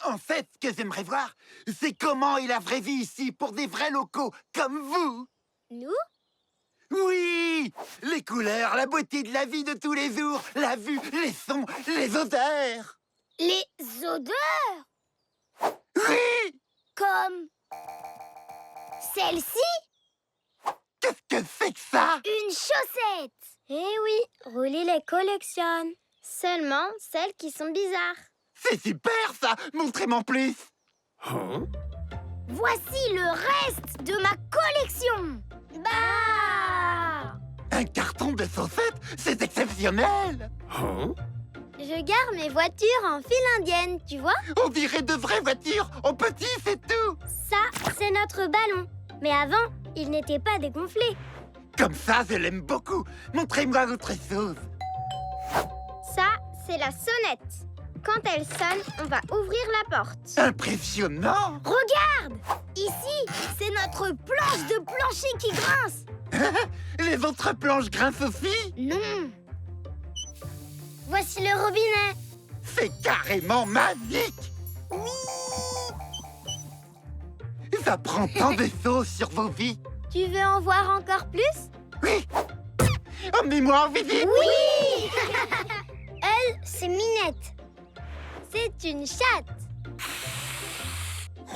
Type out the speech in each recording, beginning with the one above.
En fait, ce que j'aimerais voir, c'est comment est la vraie vie ici pour des vrais locaux comme vous. Nous? Oui! Les couleurs, la beauté de la vie de tous les jours, la vue, les sons, les odeurs. Les odeurs? Oui! Comme celle-ci? Qu'est-ce que c'est que ça? Une chaussette! Eh oui, Rolly les collectionne. Seulement celles qui sont bizarres. C'est super ça! Montrez-moi plus! Voici le reste de ma collection! Bah! Un carton de chaussettes? C'est exceptionnel! Je gare mes voitures en file indienne, tu vois? On dirait de vraies voitures, en petit, c'est tout! Ça, c'est notre ballon. Mais avant, il n'était pas dégonflé. Comme ça, je l'aime beaucoup! Montrez-moi autre chose! Ça, c'est la sonnette. Quand elle sonne, on va ouvrir la porte. Impressionnant! Regarde! Ici, c'est notre planche de plancher qui grince. Les autres planches grincent aussi? Non. Voici le robinet. C'est carrément magique! Oui. Ça prend tant de choses sur vos vies! Tu veux en voir encore plus? Oui! Emmenez-moi en visite! Oui. Elle, c'est Minette. C'est une chatte.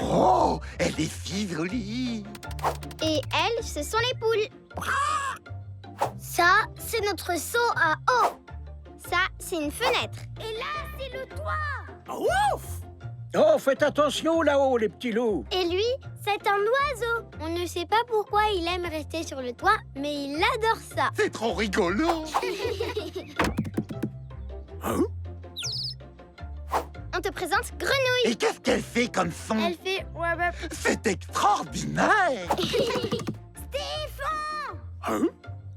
Oh! Elle est si jolie! Et elles, ce sont les poules. Ça, c'est notre seau à eau. Ça, c'est une fenêtre. Et là, c'est le toit. Ouf! Oh, faites attention là-haut, les petits loups. Et lui, c'est un oiseau. On ne sait pas pourquoi il aime rester sur le toit, mais il adore ça. C'est trop rigolo! Hein? On te présente Grenouille. Et qu'est-ce qu'elle fait comme son? Elle fait... C'est extraordinaire! Stéphane! Hein?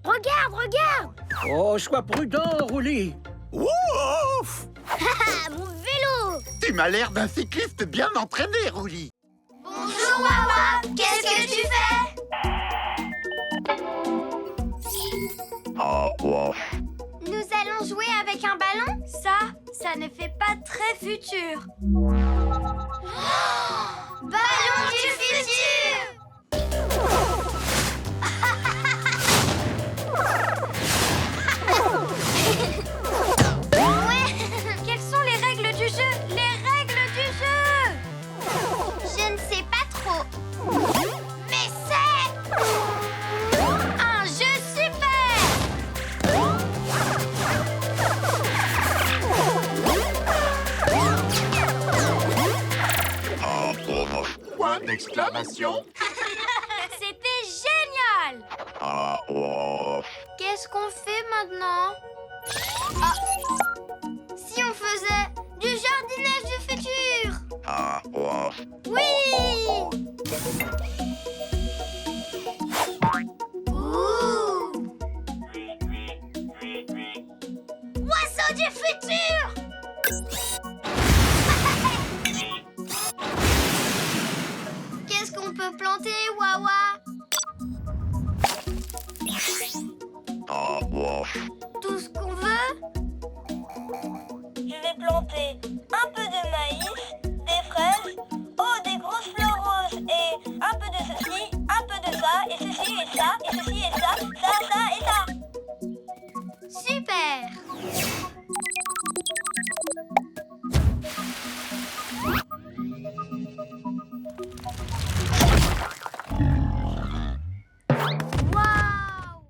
Regarde, regarde! Oh, sois prudent, Roulis. Ouf! Ah, mon vélo! Tu m'as l'air d'un cycliste bien entraîné, Roulis. Bonjour, Wawa! Qu'est-ce que tu fais? Nous allons jouer avec un ballon? Ça ne fait pas très futur. Ballon du futur! Ouais. Quelles sont les règles du jeu? Les règles du jeu! Je ne sais pas trop. Mais c'est un jeu super! Point d'exclamation! C'était génial! Qu'est-ce qu'on fait maintenant? Ah. Si on faisait du jardinage du futur? Oui! Ouh! Oiseau du futur! Qu'est-ce qu'on peut planter, Wawa? Tout ce qu'on veut? Je vais planter un peu de maïs, des fraises, oh, des grosses fleurs roses et un peu de ceci, un peu de ça, et ceci et ça, et ceci et ça, ça et ça. Super! Waouh!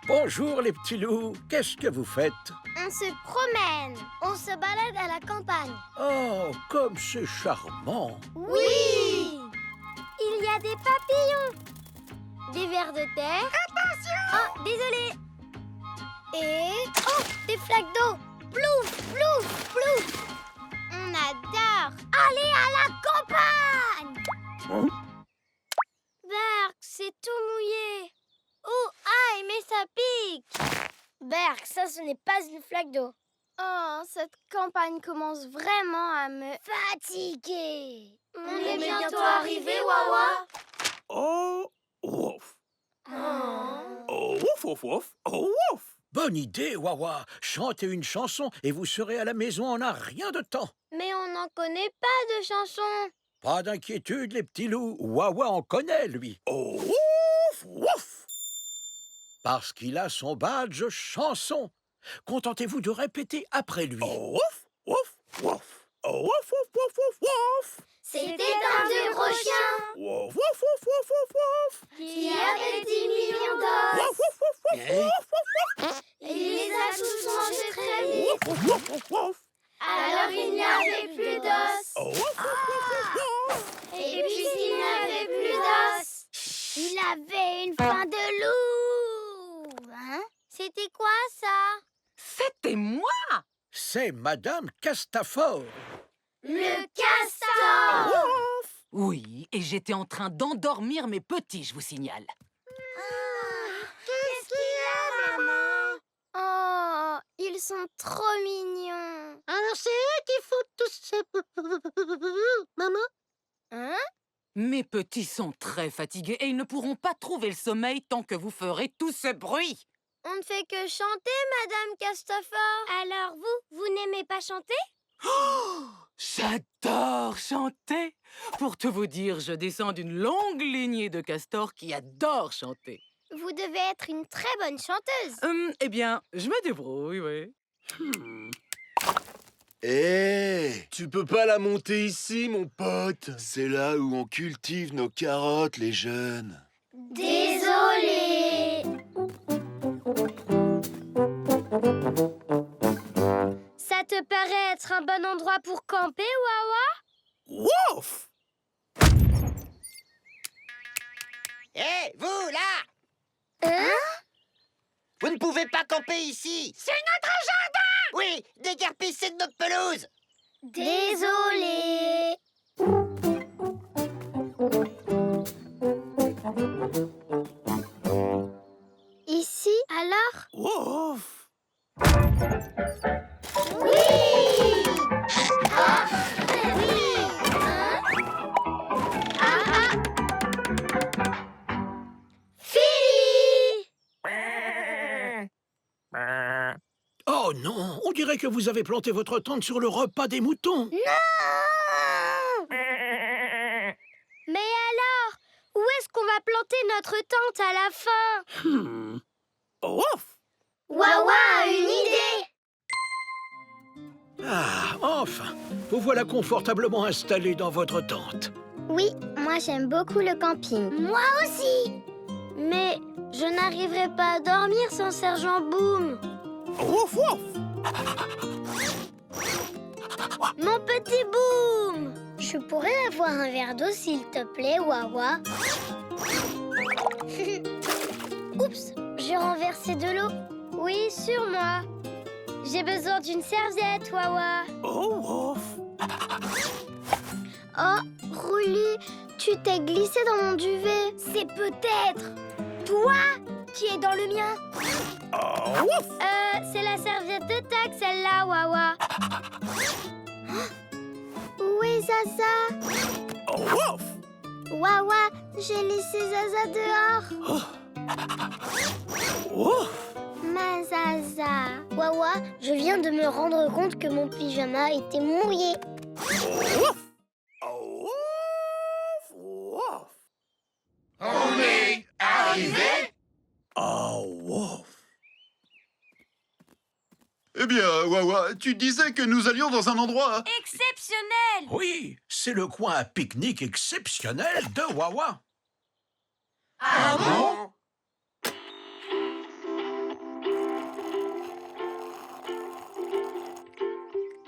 Bonjour, les petits loups. Qu'est-ce que vous faites? On se promène. On se balade à la campagne. Oh, comme c'est charmant. Oui! Il y a des papillons. Des vers de terre. Attention! Oh, désolé. Et... oh, des flaques d'eau. Plouf, plouf, plouf. On adore aller à la campagne. Hein? Berk, c'est tout mouillé. Oh, aïe, mais ça pique. Berk, ça, ce n'est pas une flaque d'eau. Oh, cette campagne commence vraiment à me fatiguer. On est bientôt arrivé, Wawa. Oh, ouf. Oh. Oh, ouf, ouf, ouf. Oh, ouf. Bonne idée, Wawa. Chantez une chanson et vous serez à la maison en un rien de temps. Mais on n'en connaît pas de chansons. Pas d'inquiétude, les petits loups. Wawa en connaît, lui. Oh, ouf, ouf. Parce qu'il a son badge chanson. Contentez-vous de répéter après lui. Oh, ouf, ouf, ouf. Oh, ouf, ouf, ouf, ouf, ouf. C'était un vieux gros chien Ouf, ouf, ouf, ouf, ouf, ouf. qui avait 10 millions d'os. Ouf, ouf, ouf, ouf, Eh? ouf, ouf, Il les a tous mangés très vite. ouf, ouf, ouf, ouf. Alors il n'y avait plus d'os. Oh, ouf, ouf, ouf, ouf, ouf. Et puisqu'il n'y avait plus d'os, il avait une faim de loup. Hein? C'était quoi ça? C'était moi! C'est Madame Castafor. Le castor. Oui, et j'étais en train d'endormir mes petits, je vous signale. Qu'est-ce qu'il y a, maman? Oh, ils sont trop mignons. Alors c'est eux qui foutent tous ces... Maman? Hein? Mes petits sont très fatigués et ils ne pourront pas trouver le sommeil tant que vous ferez tout ce bruit. On ne fait que chanter, Madame Castafor. Alors vous n'aimez pas chanter? J'adore chanter. Pour tout vous dire, je descends d'une longue lignée de castors qui adorent chanter. Vous devez être une très bonne chanteuse. Eh bien, je me débrouille, oui. Tu peux pas la monter ici, mon pote. C'est là où on cultive nos carottes, les jeunes. Désolée. Ça te paraît être un bon endroit pour camper, Wawa? Ouf! Hé, vous, là! Hein? Vous ne pouvez pas camper ici! C'est notre jardin! Oui, déguerpissez de notre pelouse! Désolée. Ici, alors? Ouf! Oui! Ah! Oui! Hein? Ah! Philly! Oh non, on dirait que vous avez planté votre tente sur le repas des moutons. Non! Mais alors, où est-ce qu'on va planter notre tente à la fin? Ouf! Wawa a une idée! Ah, enfin, vous voilà confortablement installé dans votre tente. Oui, moi j'aime beaucoup le camping. Moi aussi! Mais je n'arriverai pas à dormir sans Sergent Boom. Ouf, ouf! Mon petit Boom! Je pourrais avoir un verre d'eau, s'il te plaît, Wawa? Oups, j'ai renversé de l'eau. Oui, sur moi. J'ai besoin d'une serviette, Wawa. Oh, ouf! Oh, Rouli, tu t'es glissé dans mon duvet. C'est peut-être toi qui es dans le mien. Oh, ouf! C'est la serviette de tac, celle-là, Wawa. Où est Zaza? Oh, ouf! Wawa, j'ai laissé Zaza dehors. Ouf! Ma Zaza. Wawa, je viens de me rendre compte que mon pyjama était mouillé. Ouf! Oh, ouf! Ouf! On est arrivé? Oh, ouf! Eh bien, Wawa, tu disais que nous allions dans un endroit... Exceptionnel! Oui, c'est le coin à pique-nique exceptionnel de Wawa. Ah bon?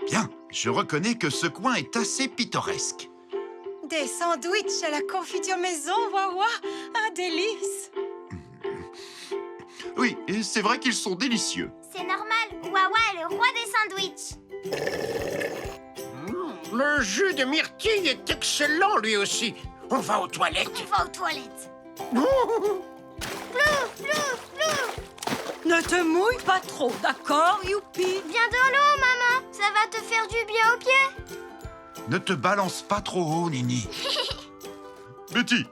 Bien, je reconnais que ce coin est assez pittoresque. Des sandwichs à la confiture maison, Wawa! Un délice! Oui, et c'est vrai qu'ils sont délicieux. C'est normal, Wawa est le roi des sandwichs. Le jus de myrtille est excellent, lui aussi. On va aux toilettes. On va aux toilettes. Ne te mouille pas trop, d'accord, Youpi? Viens dans l'eau, maman. Ça va te faire du bien aux pieds. Ne te balance pas trop haut, Nini. Betty,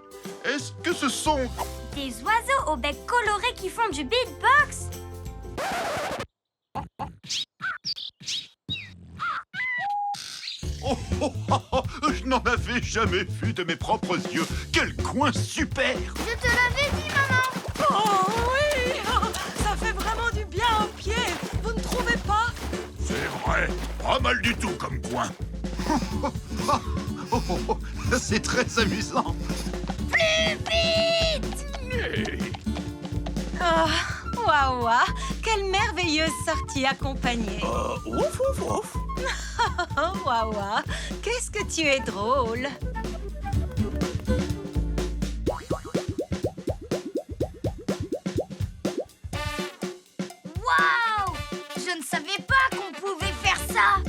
est-ce que ce sont... Des oiseaux au bec coloré qui font du beatbox. Oh, oh, oh, oh, je n'en avais jamais vu de mes propres yeux. Quel coin super! Je te l'avais dit, maman. Oh oui, ça fait vraiment du bien aux pieds. Vous ne trouvez pas? C'est vrai, pas mal du tout comme coin. Oh, oh, oh, c'est très amusant. Oh, Wawa, quelle merveilleuse sortie accompagnée. Ouf, ouf, ouf. Oh, Wawa, qu'est-ce que tu es drôle. Waouh! Je ne savais pas qu'on pouvait faire ça.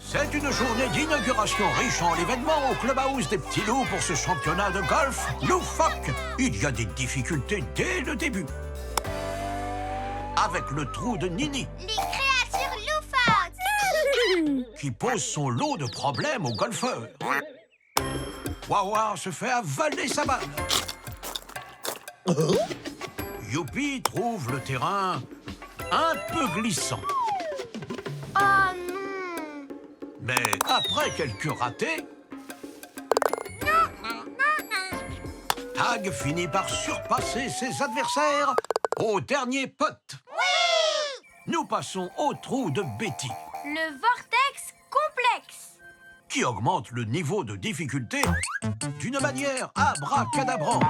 C'est une journée d'inauguration riche en événements au clubhouse des petits loups pour ce championnat de golf loufoque. Il y a des difficultés dès le début. Avec le trou de Nini, Les créatures loufoques. qui pose son lot de problèmes aux golfeurs. Wawa se fait avaler sa balle. Youpi trouve le terrain un peu glissant. Oh non. Mais après quelques ratés, Tag finit par surpasser ses adversaires au dernier putt. Nous passons au trou de Betty, Le vortex complexe. qui augmente le niveau de difficulté d'une manière abracadabrante,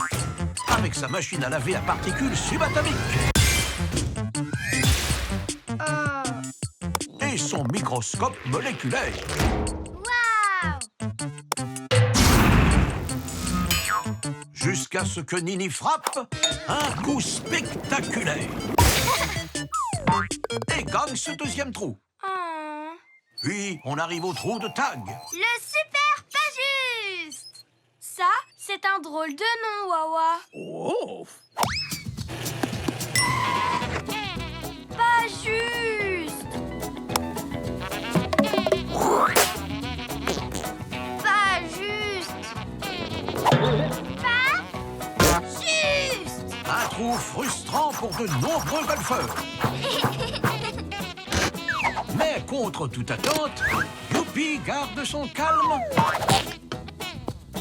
avec sa machine à laver à particules subatomiques et son microscope moléculaire. Waouh! Jusqu'à ce que Nini frappe un coup spectaculaire et gagne ce deuxième trou. Oh. Puis on arrive au trou de Tag. Le super pas juste. Ça, c'est un drôle de nom, Wawa. Oh. Pas juste. Pas juste. Pas juste. Un trou frustrant pour de nombreux golfeurs. Mais contre toute attente, Youpi garde son calme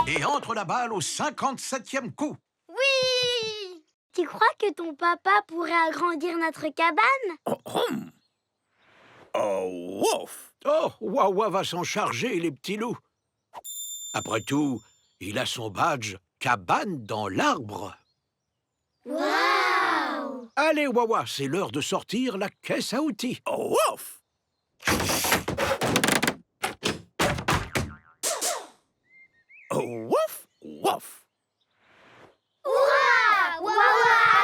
et entre la balle au 57e coup. Oui. Tu crois que ton papa pourrait agrandir notre cabane? Oh, ouf! Oh, Wawa va s'en charger, les petits loups. Après tout, il a son badge cabane dans l'arbre. Waouh! Allez, Wawa, c'est l'heure de sortir la caisse à outils. Oh, ouf! Oh, ouf! Ouf! Waouh! Waouh!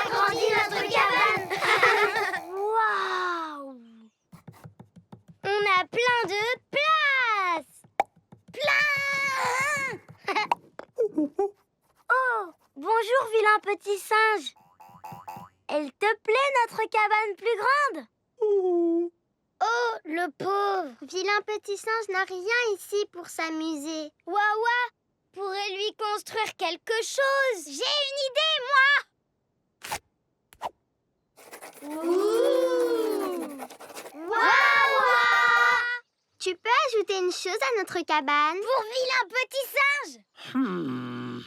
Agrandit notre cabane! Waouh! On a plein de place! Plein! Oh! Bonjour, vilain petit singe! Elle te plaît, notre cabane plus grande? Oh, le pauvre! Vilain petit singe n'a rien ici pour s'amuser. Wawa pourrait lui construire quelque chose. J'ai une idée, moi! Ouh! Wawa! Tu peux ajouter une chose à notre cabane? Pour vilain petit singe!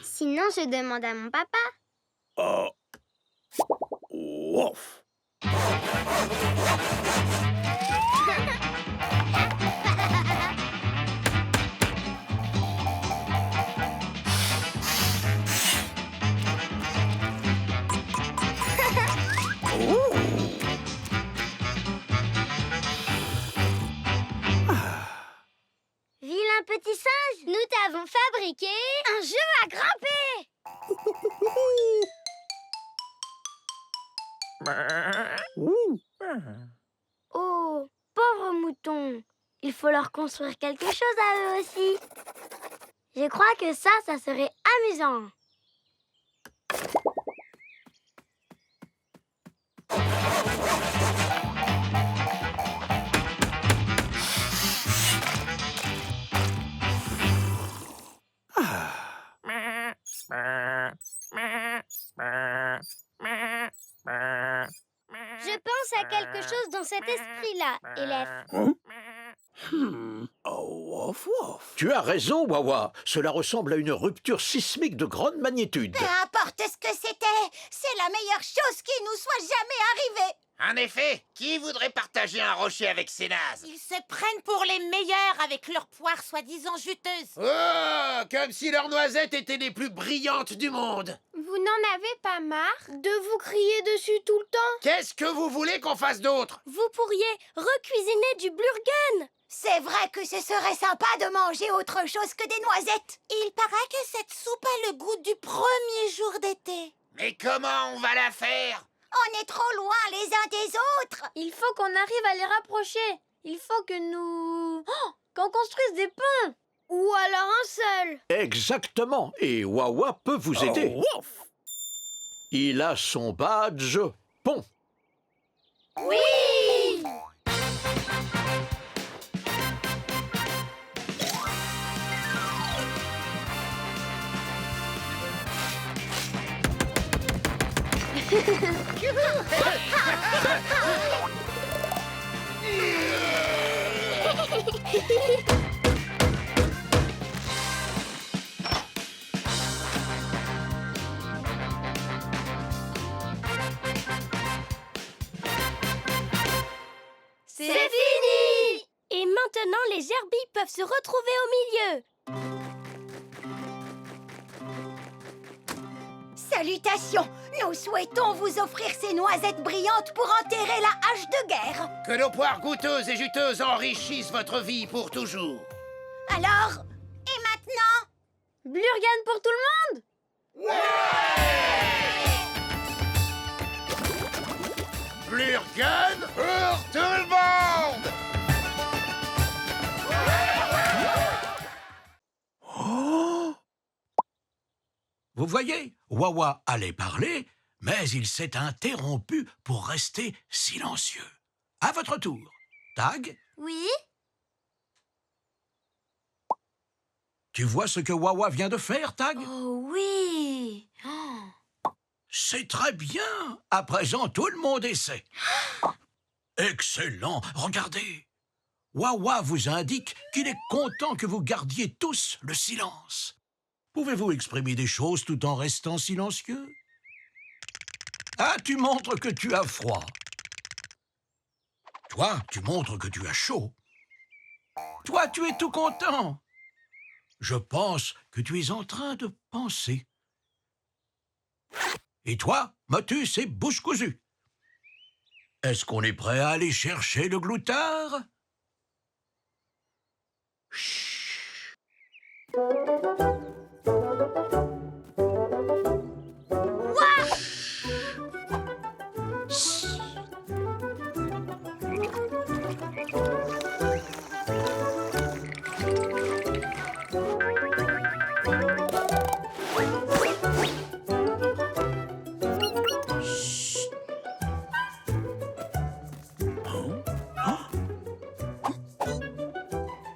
Sinon, je demande à mon papa. Oh, ouf! Vilain petit singe, nous t'avons fabriqué un jeu à grimper. Oh, pauvre mouton. Il faut leur construire quelque chose à eux aussi. Je crois que ça serait amusant. à quelque chose dans cet esprit-là, élève. Oh, wouf, wouf. Tu as raison, Wawa. Cela ressemble à une rupture sismique de grande magnitude. Peu importe ce que c'était, c'est la meilleure chose qui nous soit jamais arrivée. En effet, qui voudrait partager un rocher avec ses nazes? Ils se prennent pour les meilleurs avec leurs poires soi-disant juteuses. Oh, comme si leurs noisettes étaient les plus brillantes du monde. Vous n'en avez pas marre de vous crier dessus tout le temps? Qu'est-ce que vous voulez qu'on fasse d'autre? Vous pourriez recuisiner du Blurgen. C'est vrai que ce serait sympa de manger autre chose que des noisettes. Il paraît que cette soupe a le goût du premier jour d'été. Mais comment on va la faire? On est trop loin les uns des autres. Il faut qu'on arrive à les rapprocher. Il faut que nous... qu'on construise des ponts. Ou alors un seul. Exactement. Et Wawa peut vous aider. Il a son badge pont. Oui! C'est fini! Et maintenant, les gerbilles peuvent se retrouver au milieu. Salutations! Nous souhaitons vous offrir ces noisettes brillantes pour enterrer la hache de guerre. Que nos poires goûteuses et juteuses enrichissent votre vie pour toujours. Alors, et maintenant? Blurgen pour tout le monde? Blurgen pour tout le monde! Vous voyez, Wawa allait parler, mais il s'est interrompu pour rester silencieux. À votre tour. Tag, Oui? tu vois ce que Wawa vient de faire, Tag? Oh oui! C'est très bien. À présent, tout le monde essaie. Excellent. Regardez. Wawa vous indique qu'il est content que vous gardiez tous le silence. Pouvez-vous exprimer des choses tout en restant silencieux? Ah, tu montres que tu as froid. Toi, tu montres que tu as chaud. Toi, tu es tout content. Je pense que tu es en train de penser. Et toi, Motus et bouche cousue. Est-ce qu'on est prêt à aller chercher le gloutard? Chut.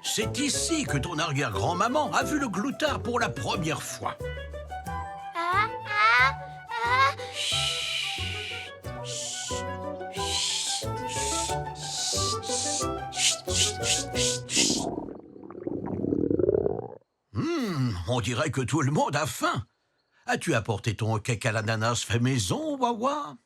C'est ici que ton arrière-grand-maman a vu le gloutard pour la première fois. On dirait que tout le monde a faim. As-tu apporté ton cake à l'ananas fait maison, Wawa?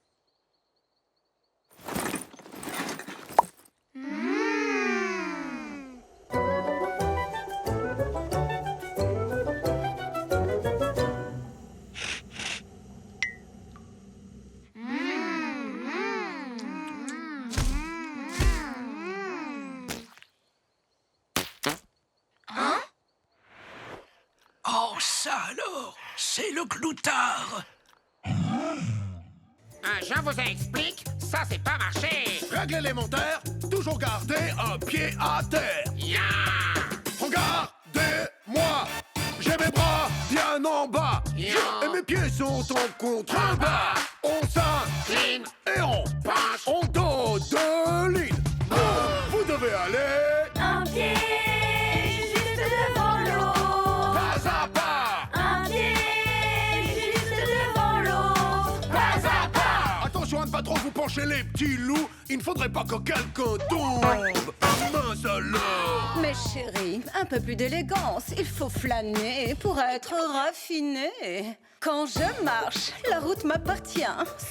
Oh, ça alors, c'est le gloutard. Je vous explique, ça c'est pas marché. Réglez les monteurs, toujours garder un pied à terre. Regardez-moi, j'ai mes bras bien en bas. Et mes pieds sont en contrebas. On s'incline et on penche. On donne de ligne. Vous devez aller Un pied juste devant l'autre. pas à pas. Un pied juste devant l'autre. Pas à pas. Attention à ne pas trop vous pencher les petits loups. Il ne faudrait pas que quelqu'un tombe. Mince alors. Mais chérie, un peu plus d'élégance. Il faut flâner pour être raffiné. Quand je marche, la route m'appartient.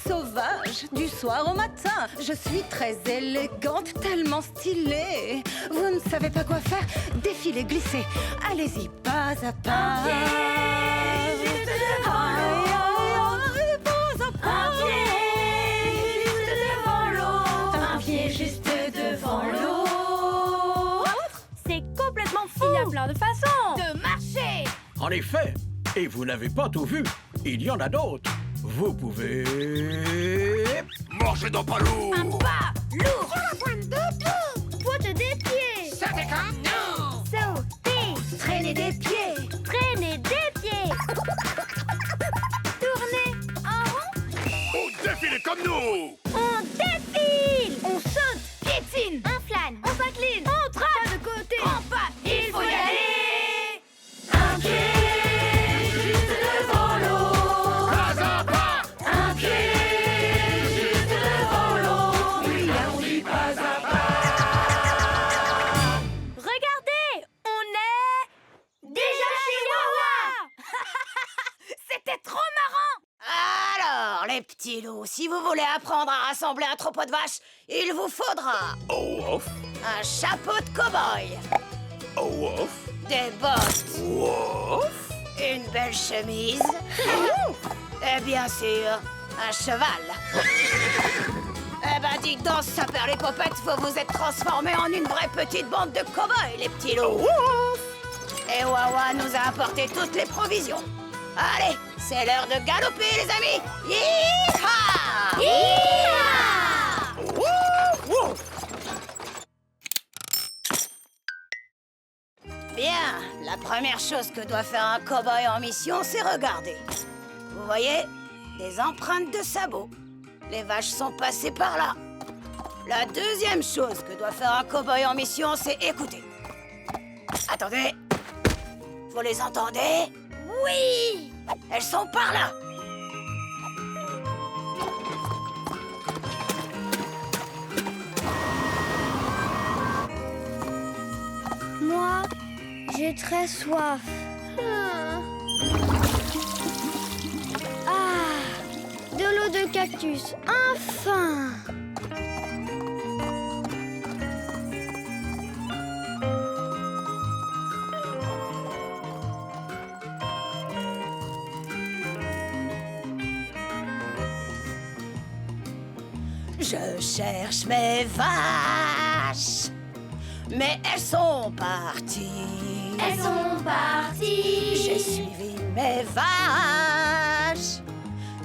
Sauvage, du soir au matin. Je suis très élégante, tellement stylée. Vous ne savez pas quoi faire? Défilez, glissez. Allez-y, pas à pas. Un pied juste devant l'autre. Pas à pas. Un pied juste devant l'autre. Un pied juste devant l'autre. C'est complètement fou. Il y a plein de façons de marcher. En effet, et vous n'avez pas tout vu, il y en a d'autres. Vous pouvez... Marchez dans pas lourd. Un pas lourd. Sur la pointe de tout. Pointe des pieds. Sautez comme nous. Sauter. Traîner des pieds. Traîner des pieds. Tourner en rond. Ou défilez comme nous. On défile. On saute. Piétine. On flâne. On s'incline. On trotte. Pas de côté. On pas. Il faut y aller. Un pied juste devant l'autre. Pas à pas. Un pied juste devant l'autre. Oui, oui, pas à pas. Regardez, on est déjà chez Wawa. C'était trop marrant. Alors, les petits loups, si vous voulez apprendre à rassembler un troupeau de vaches, il vous faudra Oh, off, un chapeau de cow-boy, oh, off, des bottes, off. une belle chemise et bien sûr, un cheval. Eh ben, dites donc, sapeur les popettes, vous vous êtes transformés en une vraie petite bande de cow-boys, les petits loups. Et Wawa nous a apporté toutes les provisions. Allez, c'est l'heure de galoper, les amis. Yeehaw! Bien, la première chose que doit faire un cow-boy en mission, c'est regarder. Vous voyez, des empreintes de sabots. Les vaches sont passées par là. La deuxième chose que doit faire un cow-boy en mission, c'est écouter. Attendez. Vous les entendez? Oui! Elles sont par là. Moi, j'ai très soif. Ah, de l'eau de cactus, enfin! Je cherche mes vaches, mais elles sont parties. Elles sont parties. J'ai suivi mes vaches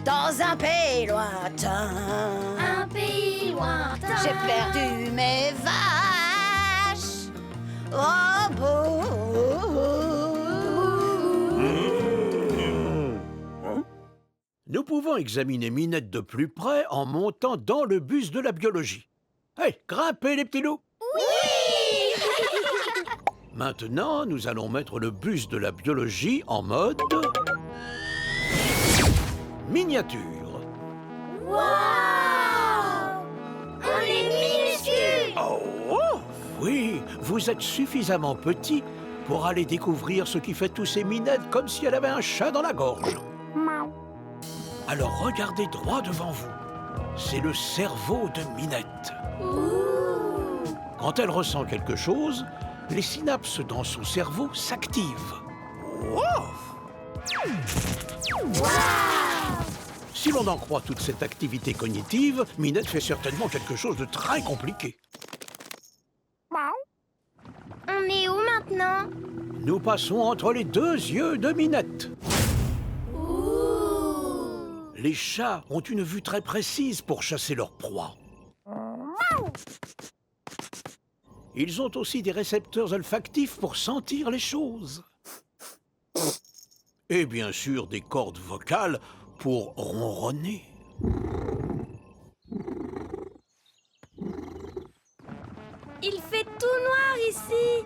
dans un pays lointain. Un pays lointain. J'ai perdu mes vaches. Oh, bouh. Nous pouvons examiner Minette de plus près en montant dans le bus de la biologie. Hey, grimpez les petits loups! Oui. Maintenant, nous allons mettre le bus de la biologie en mode... miniature. Wow! On est minuscule. Oh, oui, vous êtes suffisamment petit pour aller découvrir ce qui fait tousser Minette comme si elle avait un chat dans la gorge. Alors regardez droit devant vous. C'est le cerveau de Minette. Quand elle ressent quelque chose, les synapses dans son cerveau s'activent. Si l'on en croit toute cette activité cognitive, Minette fait certainement quelque chose de très compliqué. On est où maintenant? Nous passons entre les deux yeux de Minette. Les chats ont une vue très précise pour chasser leur proie. Ils ont aussi des récepteurs olfactifs pour sentir les choses. Et bien sûr des cordes vocales pour ronronner. Il fait tout noir ici.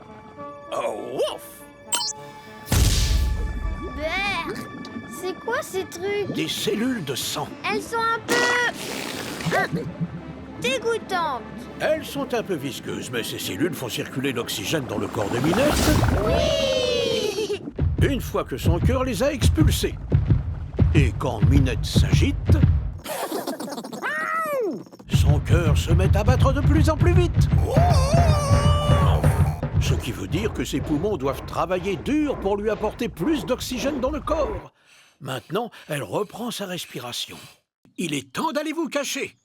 Oh, ouf! Berk, c'est quoi ces trucs? Des cellules de sang. Elles sont un peu Dégoûtante. Elles sont un peu visqueuses, mais ces cellules font circuler l'oxygène dans le corps de Minette. Oui. Une fois que son cœur les a expulsés. Et quand Minette s'agite, son cœur se met à battre de plus en plus vite. Ce qui veut dire que ses poumons doivent travailler dur pour lui apporter plus d'oxygène dans le corps. Maintenant, elle reprend sa respiration. Il est temps d'aller vous cacher.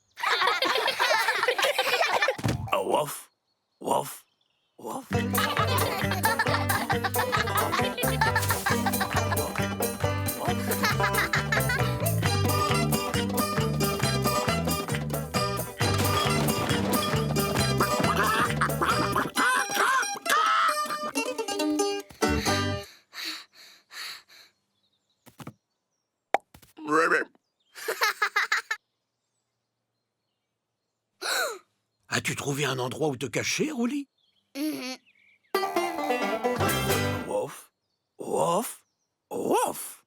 Wouf, wouf, wouf. As-tu trouvé un endroit où te cacher, Rouli? Wouf, wouf, wouf.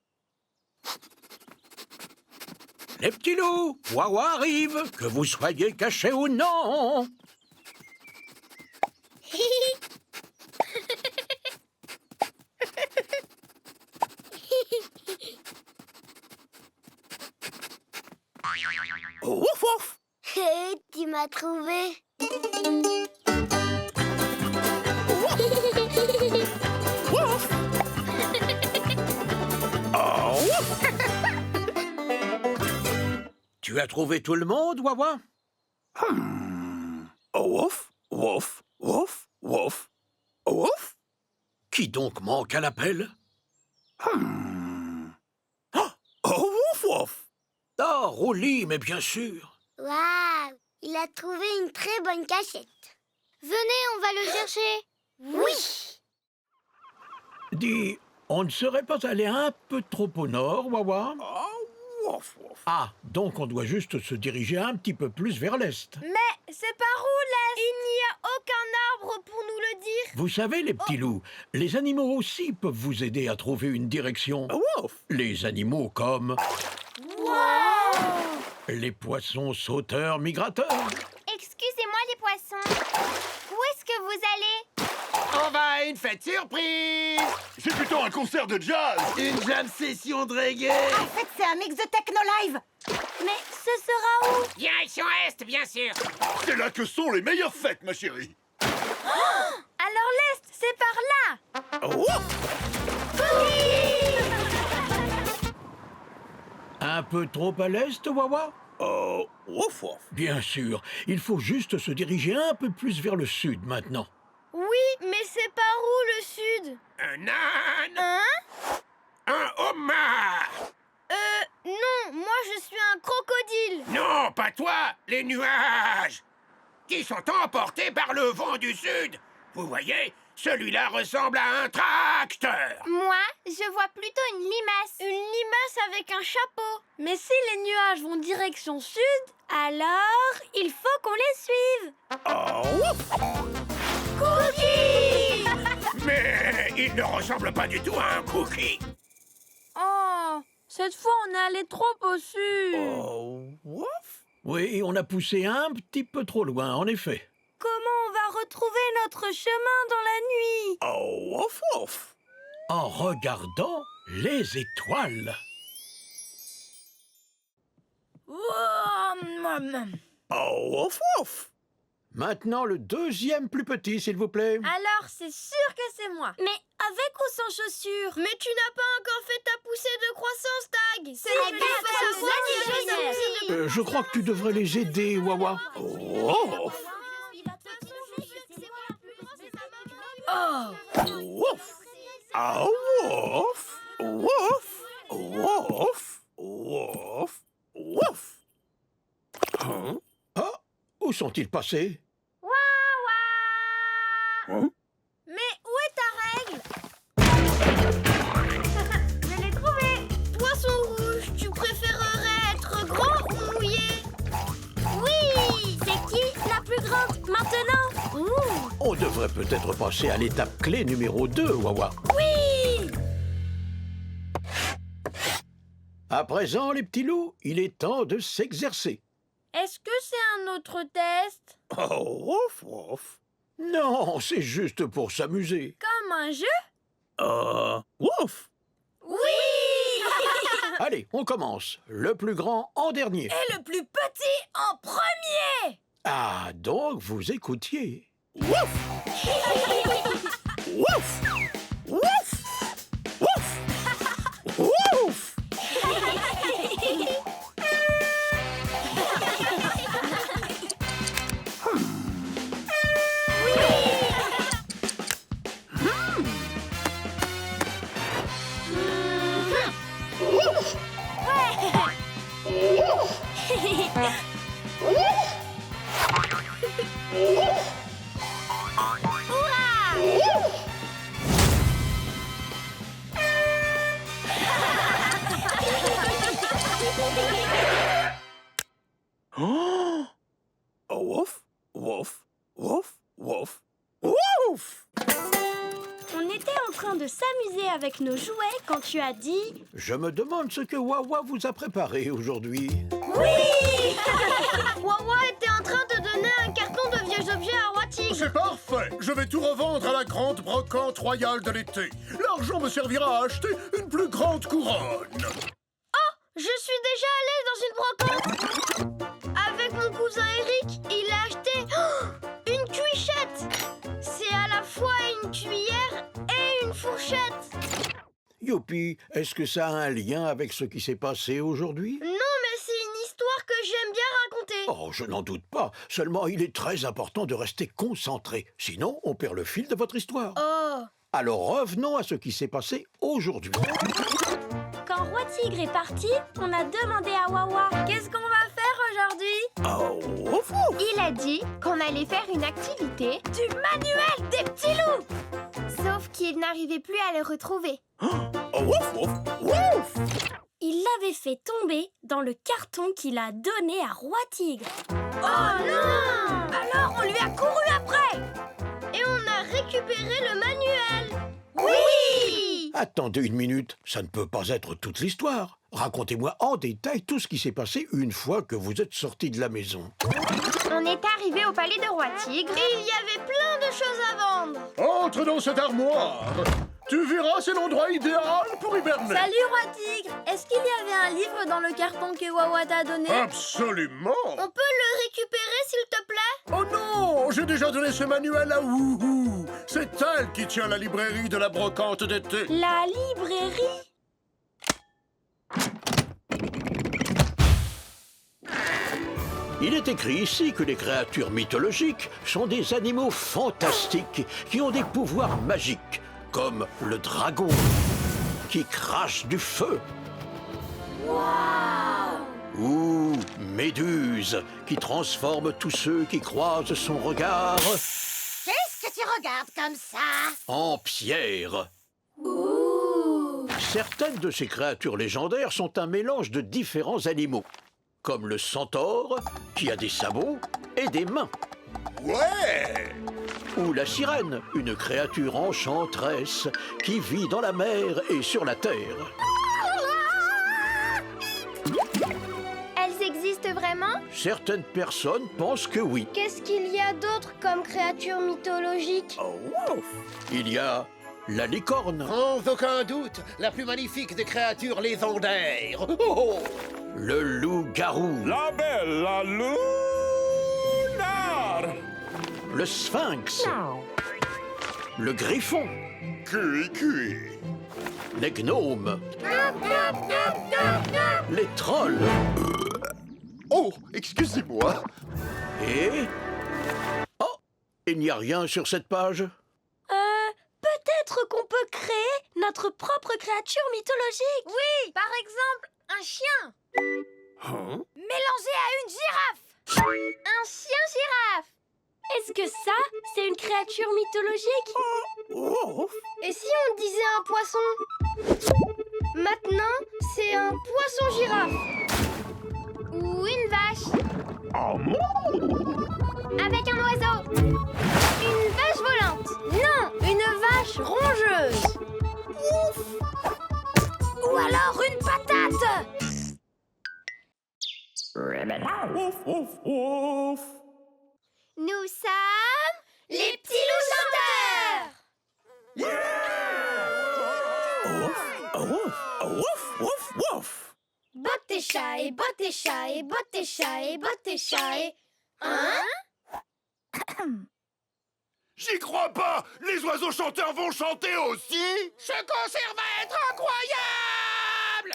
Les petits loups, Wawa arrive, que vous soyez cachés ou non. Wouf, wouf. Tu m'as trouvé. Oh, wouf. Tu as trouvé tout le monde, Wawa? Oh, wouf, wouf, wouf, wouf, wouf. Qui donc manque à l'appel? Oh, wouf, wouf. Oh, Rouli, mais bien sûr. Waouh, il a trouvé une très bonne cachette. Venez, on va le chercher. Oui. Dis, on ne serait pas allé un peu trop au nord, Wawa? Ah, donc on doit juste se diriger un petit peu plus vers l'est. Mais c'est par où l'est? Il n'y a aucun arbre pour nous le dire. Vous savez, les petits loups, les animaux aussi peuvent vous aider à trouver une direction. Les animaux comme les poissons sauteurs migrateurs. Excusez-moi les poissons. Où est-ce que vous allez? On va à une fête surprise. C'est plutôt un concert de jazz. Une jam session de reggae. En fait, c'est un mix de techno live. Mais ce sera où? Direction Est, bien sûr. C'est là que sont les meilleures fêtes, ma chérie. Alors l'Est, c'est par là. Un peu trop à l'est, Wawa? Oh, ouf, ouf. Bien sûr, il faut juste se diriger un peu plus vers le sud maintenant. Oui, mais c'est par où le sud? Un âne. Hein? Un homard. Non, moi je suis un crocodile. Non, pas toi, les nuages. Qui sont emportés par le vent du sud. Vous voyez, celui-là ressemble à un tracteur. Moi, je vois plutôt une limace. Une limace avec un chapeau. Mais si les nuages vont direction sud, alors il faut qu'on les suive. Oh, ouf. Cookie! Mais il ne ressemble pas du tout à un cookie. Oh, cette fois on est allé trop au sud. Oh, ouf. Oui, on a poussé un petit peu trop loin, en effet. Comment on va retrouver notre chemin dans la nuit? Oh, ouf, ouf. En regardant les étoiles. Oh, ouf, ouf. Maintenant, le deuxième plus petit, s'il vous plaît. Alors c'est sûr que c'est moi. Mais avec ou sans chaussures? Mais tu n'as pas encore fait ta poussée de croissance, Tag. C'est Je crois que tu devrais les aider, Wawa. Oh, ouf. Ouf. Ah, ouf. Ouf. Ouf. Ouf. Ouf. Hein? Ah, où sont-ils passés? Waouh! Mais où est ta règle? Je l'ai trouvé. Poisson rouge, tu préférerais être grand ou mouillé? Oui! C'est qui la plus grande maintenant? On devrait peut-être passer à l'étape clé numéro 2, Wawa. Oui! À présent, les petits loups, il est temps de s'exercer. Est-ce que c'est un autre test? Oh, ouf, ouf. Non, c'est juste pour s'amuser. Comme un jeu? Ouf. Oui. Allez, on commence. Le plus grand en dernier. Et le plus petit en premier. Ah, donc vous écoutiez. Ouf. Ouf. Ouf. Ouf. Ouf. Oh! Wouf, wouf, wouf, wouf, wouf! On était en train de s'amuser avec nos jouets quand tu as dit... Je me demande ce que Wawa vous a préparé aujourd'hui. Oui. Wawa était en train de donner un carton de vieux objets à Roi Tigre. C'est parfait. Je vais tout revendre à la grande brocante royale de l'été. L'argent me servira à acheter une plus grande couronne. Je suis déjà allée dans une brocante. Avec mon cousin Eric, il a acheté une cuichette. C'est à la fois une cuillère et une fourchette. Youpi, est-ce que ça a un lien avec ce qui s'est passé aujourd'hui? Non, mais c'est une histoire que j'aime bien raconter. Oh, je n'en doute pas. Seulement, il est très important de rester concentré. Sinon, on perd le fil de votre histoire. Oh. Alors, revenons à ce qui s'est passé aujourd'hui. Quand Roi Tigre est parti, on a demandé à Wawa qu'est-ce qu'on va faire aujourd'hui. Oh, ouf, ouf. Il a dit qu'on allait faire une activité du manuel des petits loups. Sauf qu'il n'arrivait plus à le retrouver. Oh, ouf, ouf, ouf. Il l'avait fait tomber dans le carton qu'il a donné à Roi Tigre. Oh non! Alors on lui a couru après. Et on a récupéré le manuel. Oui! Attendez une minute, ça ne peut pas être toute l'histoire. Racontez-moi en détail tout ce qui s'est passé une fois que vous êtes sorti de la maison. On est arrivé au palais de Roi Tigre et il y avait plein de choses à vendre. Entre dans cette armoire. Tu verras, c'est l'endroit idéal pour hiberner. Salut Roi Tigre. Est-ce qu'il y avait un livre dans le carton que Wawa t'a donné? Absolument. On peut le récupérer s'il te plaît? Oh non, j'ai déjà donné ce manuel à Wouhou. C'est elle qui tient la librairie de la brocante d'été. La librairie? Il est écrit ici que les créatures mythologiques sont des animaux fantastiques qui ont des pouvoirs magiques, comme le dragon qui crache du feu. Ou Méduse qui transforme tous ceux qui croisent son regard Qu'est-ce que tu regardes comme ça? en pierre. Certaines de ces créatures légendaires sont un mélange de différents animaux, comme le centaure, qui a des sabots et des mains. Ouais. Ou la sirène, une créature enchanteresse qui vit dans la mer et sur la terre. Elles existent vraiment? Certaines personnes pensent que oui. Qu'est-ce qu'il y a d'autre comme créatures mythologiques? Il y a la licorne, Sans aucun doute, la plus magnifique des créatures légendaires. Oh, oh. le loup-garou, La belle, la lunare. le sphinx, le griffon, Cui. les gnomes, les trolls Oh, excusez-moi. et... Oh, il n'y a rien sur cette page. Peut-être qu'on peut créer notre propre créature mythologique. Oui, par exemple, un chien. Mélangé à une girafe. Un chien-girafe. Est-ce que ça, c'est une créature mythologique? Et si on disait un poisson? Maintenant, c'est un poisson-girafe. Ou une vache. Avec un oiseau. Une vache volante. Non, une vache rongeuse. Ou alors une patate. Ouf, ouf, ouf. Nous sommes les petits loups chanteurs. Ouf, ouf, ouf, ouf, ouf. Botte tes chats et botte tes chats et botte tes chats et botte tes chats et... Hein? J'y crois pas! Les oiseaux chanteurs vont chanter aussi! Ce concert va être incroyable!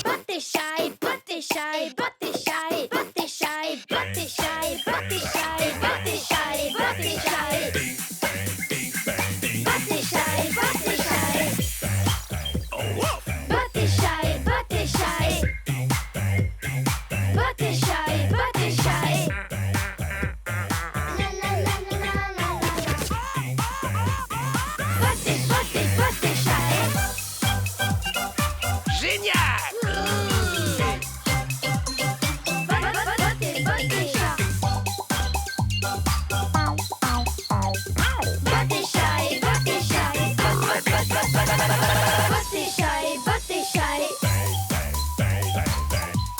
Botte tes chats et botte tes chats et botte tes chats et botte tes chats et botte tes chats et botte tes chats et botte tes chats et botte tes chats et botte tes chats et botte tes chats et botte tes chats et botte tes chats et botte tes chats et botte tes chats et la la la la la la botte tes chats et Génial!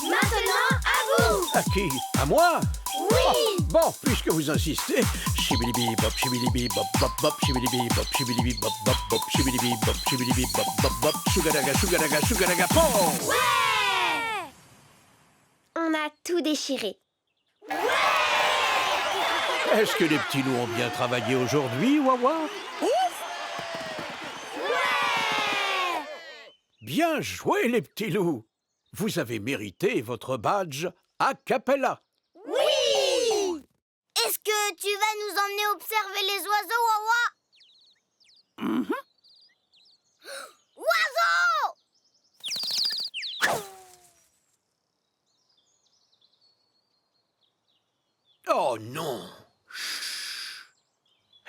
Maintenant, à vous! À qui? À moi? Oui! Oh, bon, puisque vous insistez, chibilibi bop, chibilibi bop, bop, bop, chibilibi bop, chibilibi bop, bop, bop, chibilibi bop, chibilibi bop, bop, bop, chougadaga, chougadaga, chougadaga, pom! Ouais! On a tout déchiré. Est-ce que les petits loups ont bien travaillé aujourd'hui, Wawa? Ouais! Bien joué, les petits loups! Vous avez mérité votre badge a cappella. Oui! Est-ce que tu vas nous emmener observer les oiseaux, Wawa? Oiseaux! Oh non! Chut.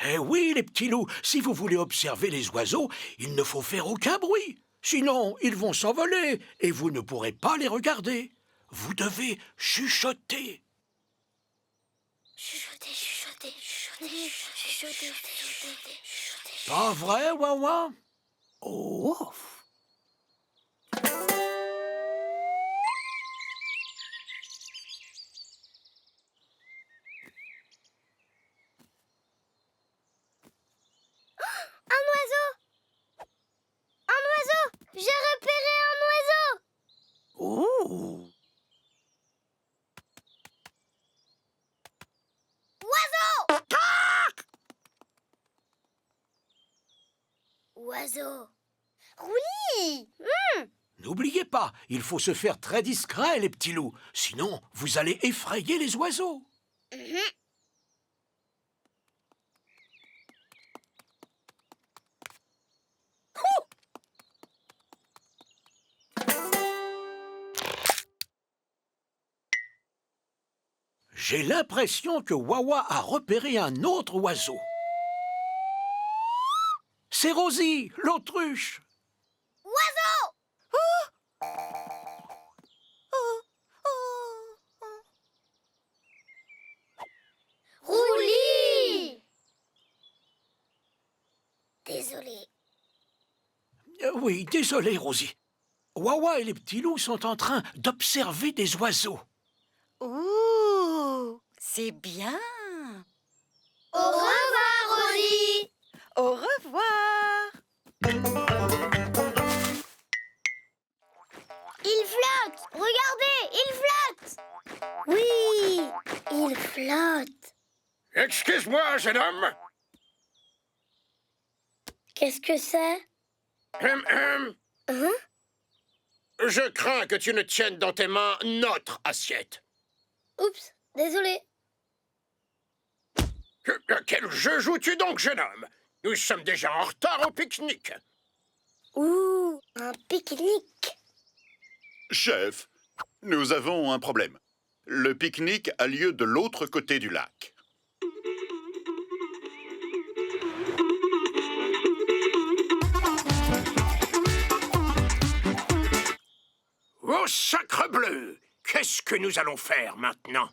Eh oui, les petits loups, si vous voulez observer les oiseaux, il ne faut faire aucun bruit. Sinon, ils vont s'envoler et vous ne pourrez pas les regarder. Vous devez chuchoter. Chuchoter, chuchoter, chuchoter, chuchoter, chuchoter, chuchoter. Pas vrai, Wawa? Oh! Un oiseau! Un oiseau! J'ai repéré un oiseau! Oh! Oiseau! Oiseau! Rouli! N'oubliez pas, il faut se faire très discret, les petits loups. Sinon, vous allez effrayer les oiseaux. J'ai l'impression que Wawa a repéré un autre oiseau. C'est Rosie, l'autruche. Oiseau! Rouli! Désolé. Oui, désolé, Rosie. Wawa et les petits loups sont en train d'observer des oiseaux. Ouh, c'est bien. Au revoir, Rosie! Au revoir. Il flotte! Regardez, il flotte! Oui, il flotte. Excuse-moi, jeune homme. Qu'est-ce que c'est? Hein? Je crains que tu ne tiennes dans tes mains notre assiette. Oups, désolé. Quel jeu joues-tu donc, jeune homme? Nous sommes déjà en retard au pique-nique. Ouh, un pique-nique. Chef, nous avons un problème. Le pique-nique a lieu de l'autre côté du lac. Oh, sacre bleu! Qu'est-ce que nous allons faire maintenant?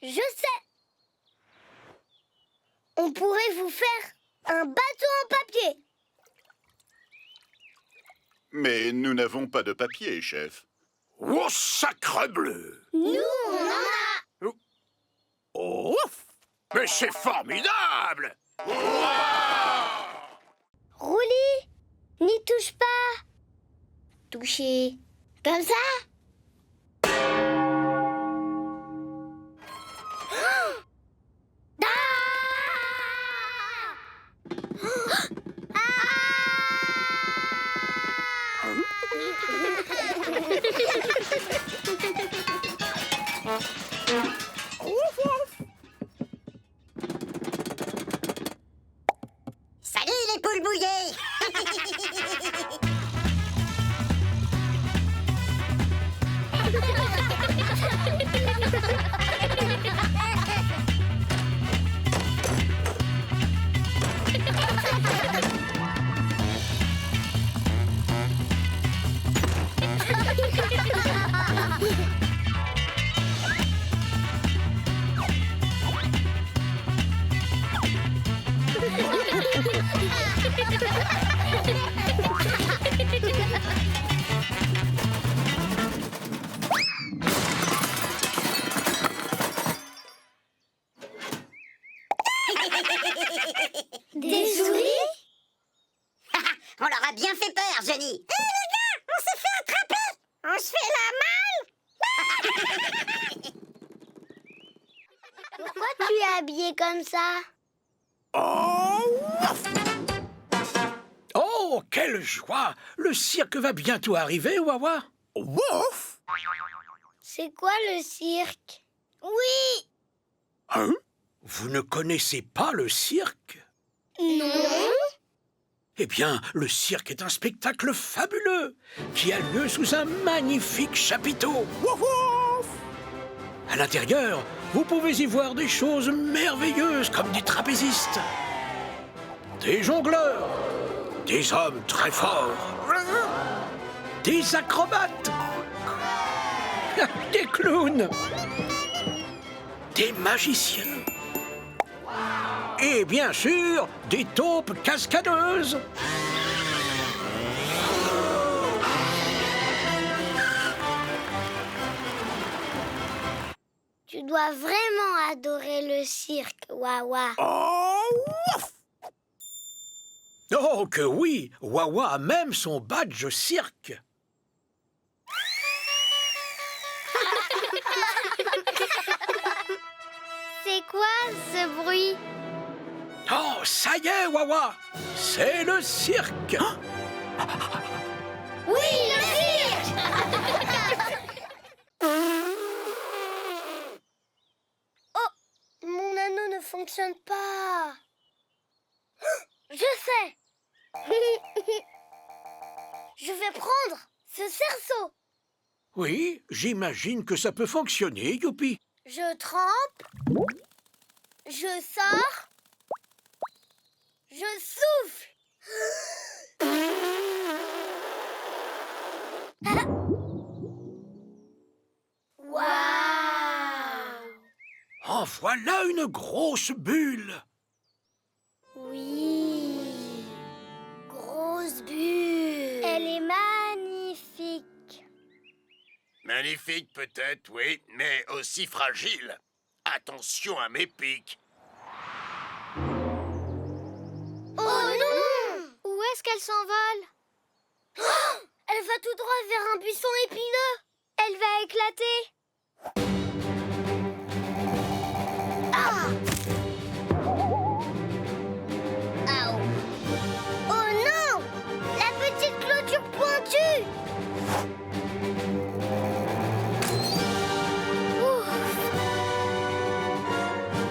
Je sais. On pourrait vous faire un bateau en papier. Mais nous n'avons pas de papier, chef. Oh, sacre bleu! Nous, on en a. Ouf! Mais c'est formidable! Roulis, n'y touche pas. Toucher. Comme ça. Salut les poules bouillées. Des souris? On leur a bien fait peur, Jenny. Hé les gars, on s'est fait attraper. On se fait la malle. Pourquoi tu es habillé comme ça? Oh, quelle joie! Le cirque va bientôt arriver, Wawa. Wouf! C'est quoi le cirque? Oui. Hein? Vous ne connaissez pas le cirque? Non. Eh bien, le cirque est un spectacle fabuleux qui a lieu sous un magnifique chapiteau. Wouf wouf! À l'intérieur, vous pouvez y voir des choses merveilleuses comme des trapézistes, des jongleurs, des hommes très forts, des acrobates, des clowns, des magiciens et bien sûr des taupes cascadeuses. Tu dois vraiment adorer le cirque, Wawa. Oh que oui, Wawa a même son badge cirque. C'est quoi ce bruit? Oh, ça y est, Wawa, c'est le cirque. Oui, le cirque. Oh, mon anneau ne fonctionne pas. Je sais. Je vais prendre ce cerceau. Oui, j'imagine que ça peut fonctionner, Youpi. Je trempe. Je sors. Je souffle. Waouh! En voilà une grosse bulle. Oui. Grosse bulle. Elle est magnifique. Magnifique peut-être, oui, mais aussi fragile. Attention à mes pics. Oh non! Où est-ce qu'elle s'envole? Oh, elle va tout droit vers un buisson épineux. Elle va éclater. Ah! Aouh. Oh non! La petite clôture pointue. Ouf.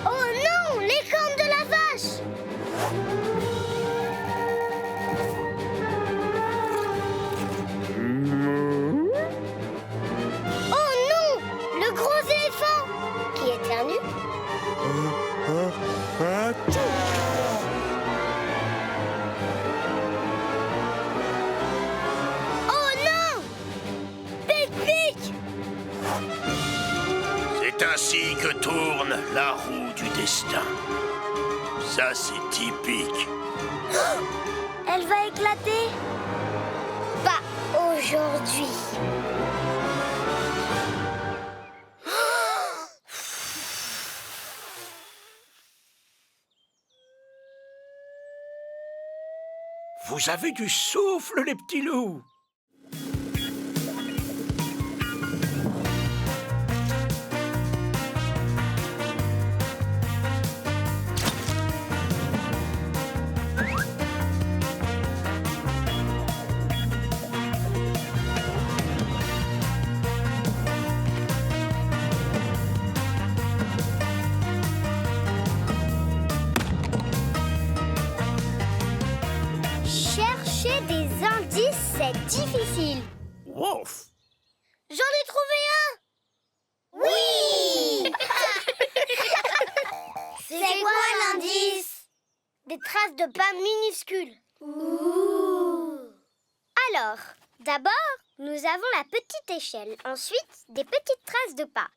Oh non! Les cornes de la vache. Oh non! Le gros éléphant qui éternue. Oh non! Pic-pic! C'est ainsi que tourne la roue du destin. Ça, c'est typique. Elle va éclater. Bah, aujourd'hui. Vous avez du souffle, les petits loups. Chercher des indices, c'est difficile. Wouf! J'en ai trouvé un! Oui! C'est quoi l'indice? Des traces de pas minuscules. Ouh. Alors, d'abord, nous avons la petite échelle. Ensuite, des petites traces de pas.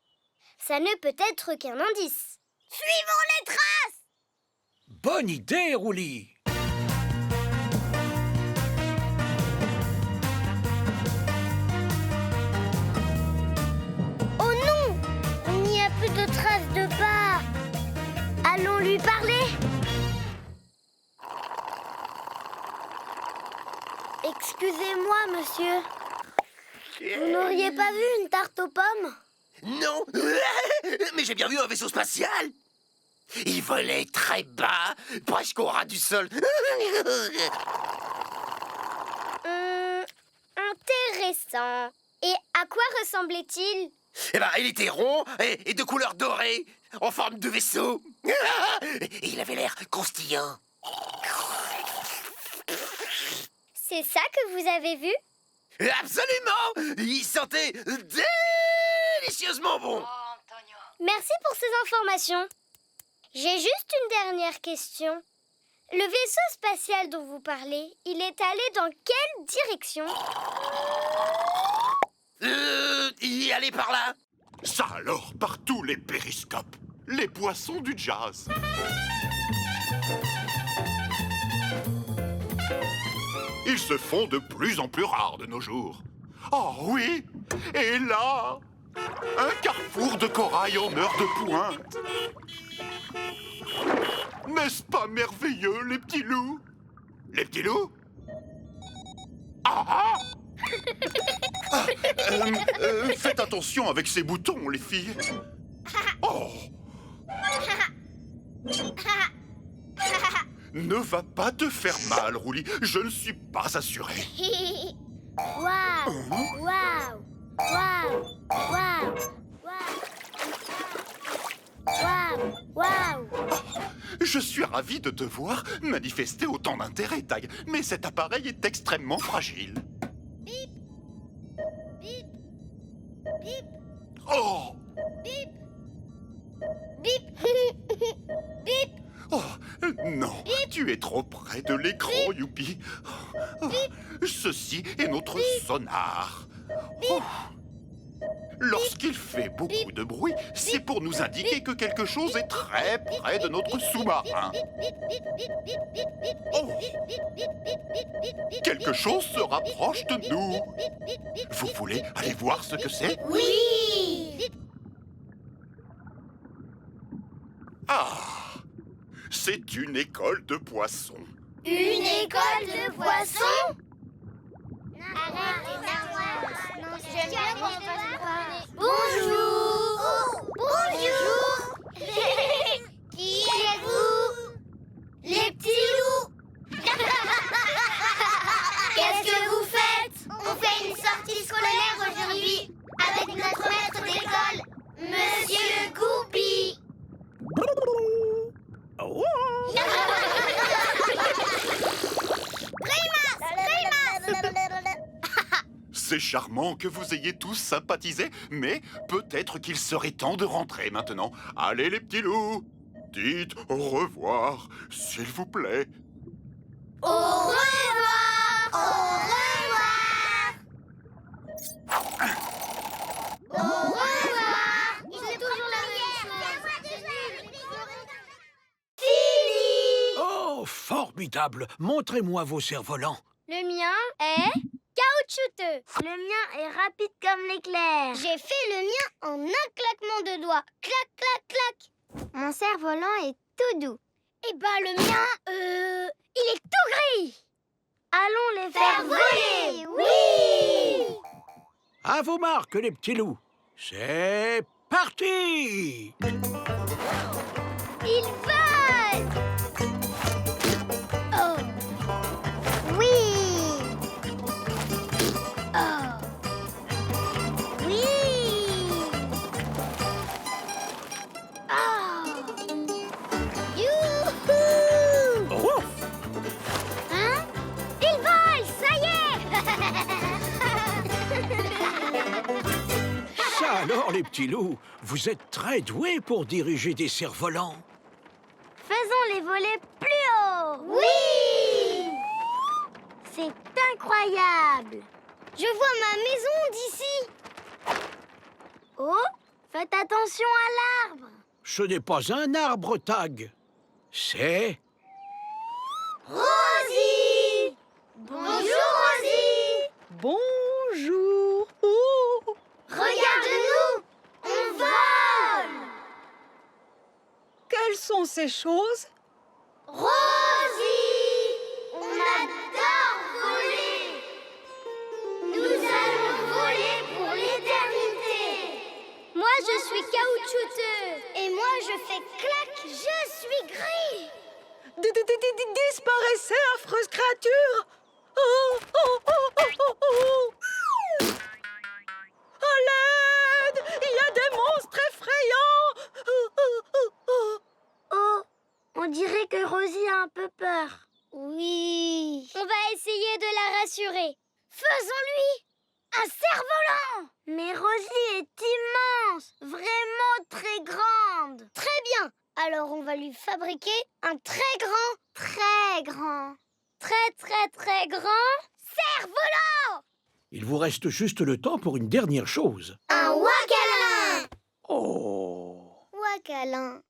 Ça ne peut être qu'un indice. Suivons les traces! Bonne idée, Rouli. Oh non! Il n'y a plus de traces de pas. Allons lui parler. Excusez-moi, monsieur. Vous n'auriez pas vu une tarte aux pommes? Non. Mais j'ai bien vu un vaisseau spatial. Il volait très bas, presque au ras du sol. Intéressant. Et à quoi ressemblait-il? Eh ben, il était rond et de couleur dorée, en forme de vaisseau. Et il avait l'air croustillant. C'est ça que vous avez vu? Absolument! Il sentait délicieusement bon. Merci pour ces informations. J'ai juste une dernière question. Le vaisseau spatial dont vous parlez, il est allé dans quelle direction? Il allait par là. Ça alors, par tous les périscopes, les poissons du jazz. Ils se font de plus en plus rares de nos jours. Oh oui, et là, un carrefour de corail en heure de pointe. N'est-ce pas merveilleux, les petits loups? Les petits loups? Ah ah! Faites attention avec ces boutons, les filles. Oh! Ne va pas te faire mal, Rouli. Je ne suis pas assuré. Waouh! Waouh! Waouh! Waouh! Waouh! Waouh! Je suis ravi de te voir manifester autant d'intérêt, Tag. Mais cet appareil est extrêmement fragile. Bip! Bip! Bip! Oh! Bip! Bip! Bip! Oh, non, tu es trop près de l'écran, Youpi. Oh, ceci est notre sonar. Oh. Lorsqu'il fait beaucoup de bruit, c'est pour nous indiquer que quelque chose est très près de notre sous-marin. Oh. Quelque chose se rapproche de nous. Vous voulez aller voir ce que c'est? Oui! Ah! C'est une école de poissons. Une école de poissons? J'aime bien quand on passe le promener. Bonjour! Bonjour! Qui êtes-vous? Les petits loups! Qu'est-ce que vous faites? On fait une sortie scolaire aujourd'hui avec notre maître d'école, Monsieur Goupy. C'est charmant que vous ayez tous sympathisé, mais peut-être qu'il serait temps de rentrer maintenant. Allez les petits loups, dites au revoir, s'il vous plaît. Au revoir! Au revoir! Au revoir! Il fait toujours la même chose. Philly! Oh, formidable. Montrez-moi vos cerfs-volants. Le mien est caoutchouteux. Le mien est rapide comme l'éclair. J'ai fait le mien en un claquement de doigts. Clac, clac, clac. Mon cerf-volant est tout doux. Eh ben, le mien, il est tout gris. Allons les faire voler. Oui! À vos marques, les petits loups. C'est parti! Ils volent! Oh! Oui! Oh! Oui! Oh! Youhou! Ouf! Hein? Ils volent! Ça y est! Ça alors, les petits loups, vous êtes très doués pour diriger des cerfs-volants. Faisons-les voler plus haut! Oui! C'est incroyable! Je vois ma maison d'ici! Oh! Faites attention à l'arbre! Ce n'est pas un arbre, Tag. C'est... Rosie! Bonjour, Rosie! Bonjour. Oh, Regarde-nous! On vole! quelles sont ces choses? Rosie! On adore voler! Nous allons voler pour l'éternité! Moi, je suis caoutchouteux! Et moi, je fais clac! Je suis gris! Disparaissez, affreuse créature! Oh, oh, oh, oh, oh, oh. À l'aide! Il y a des monstres effrayants! Oh, oh, oh, oh. Oh, on dirait que Rosie a un peu peur. Oui. On va essayer de la rassurer. Faisons-lui un cerf-volant. Mais Rosie est immense, vraiment très grande. Très bien. Alors on va lui fabriquer un très grand, très grand cerf-volant. Il vous reste juste le temps pour une dernière chose. Un wakalan. Oh! Wakalan.